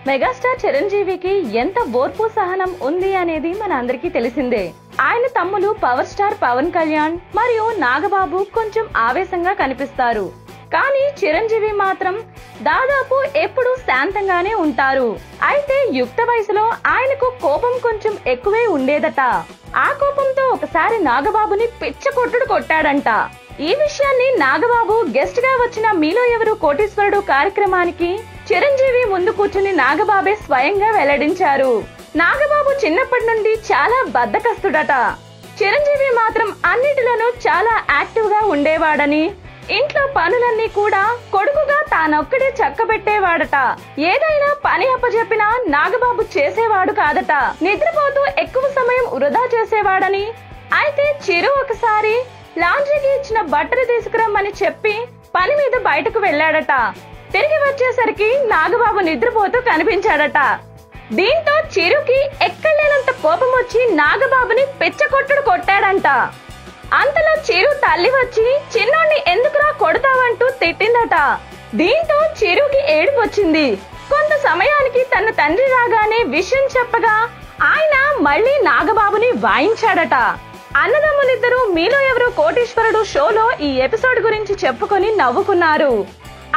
Megastar చిరంజీవికి ఎంత ఓర్పు సహనం ఉంది అనేది మన అందరికీ తెలిసిందే. ఆయన తమ్ములు పవర్ స్టార్ పవన్ కళ్యాణ్ మరియు నాగబాబు కొంచెం ఆవేశంగా కనిపిస్తారు. కానీ చిరంజీవి మాత్రం దాదాపు ఎప్పుడూ శాంతంగానే ఉంటారు. అయితే యుక్త వయసులో ఆయనకు కోపం కొంచెం ఎక్కువే ఉండేదట. ఆ కోపంతో ఒకసారి నాగబాబుని పిచ్చ కొట్టుడు కొట్టాడంట. ఈ విషయాన్ని నాగబాబు గెస్ట్ గా వచ్చిన మీలో ఎవరు కోటీశ్వరుడు కార్యక్రమానికి చిరంజీవి ముందు కూర్చుని నాగబాబే స్వయంగా వెల్లడించారు. నాగబాబు చిన్నప్పటి నుండి చాలా బద్ధకస్తుడట. చిరంజీవి మాత్రం అన్నిటిలోనూ చాలా యాక్టివ్ గా ఉండేవాడని, ఇంట్లో పనులన్నీ కూడా కొడుకుగా తానొక్కడే చక్కబెట్టేవాడట. ఏదైనా పని అప్పచెప్పినా నాగబాబు చేసేవాడు కాదట. నిద్రపోతూ ఎక్కువ సమయం వృధా చేసేవాడని, అయితే చిరు ఒకసారి లాండ్రీకి ఇచ్చిన బట్టలు తీసుకురమ్మని చెప్పి పని మీద బయటకు వెళ్లాడట. తిరిగి వచ్చేసరికి నాగబాబు నిద్రపోతూ కనిపించాడట. దీంతో చిరుకి ఎక్కడలేనంత కోపం వచ్చి నాగబాబుని పిచ్చకొట్టుడు కొట్టాడంట. అంతలో చిరు తల్లి వచ్చి చిన్నోడిని ఎందుకురా కొడతావంటూ తిట్టిందట. దీంతో చిరుకి ఏడుపు వచ్చింది. కొంత సమయానికి తన తండ్రి రాగానే విషయం చెప్పగా ఆయన మళ్ళీ నాగబాబుని వాయించాడట. అన్నదమ్ములిద్దరూ మీలో ఎవరు కోటీశ్వరుడు షోలో ఈ ఎపిసోడ్ గురించి చెప్పుకొని నవ్వుకున్నారు.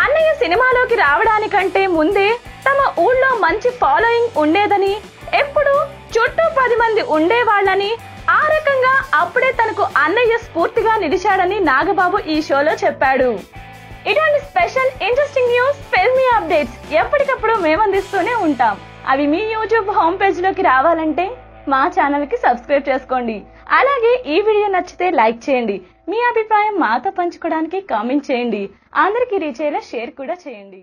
అన్నయ్య సినిమాలోకి రావడానికంటే ముందే తమ ఊళ్ళో మంచి ఫాలోయింగ్ ఉండేదని, ఎప్పుడు చుట్టూ 10 మంది ఉండేవాళ్ళని, ఆ రకంగా అప్పుడే తనకు అన్నయ్య స్ఫూర్తిగా నిలిచాడని నాగబాబు ఈ షోలో చెప్పాడు. ఇటువంటి special interesting news, filmy updates ఎప్పటికప్పుడు మేము అందిస్తూనే ఉంటాం. అవి మీ యూట్యూబ్ హోమ్ పేజ్ లోకి రావాలంటే మా ఛానల్ కి సబ్స్క్రైబ్ చేసుకోండి. అలాగే ఈ వీడియో నచ్చితే లైక్ చేయండి. మీ అభిప్రాయం మాతో పంచుకోవడానికి కామెంట్ చేయండి. అందరికీ రీచ్ అయ్యేలా షేర్ కూడా చేయండి.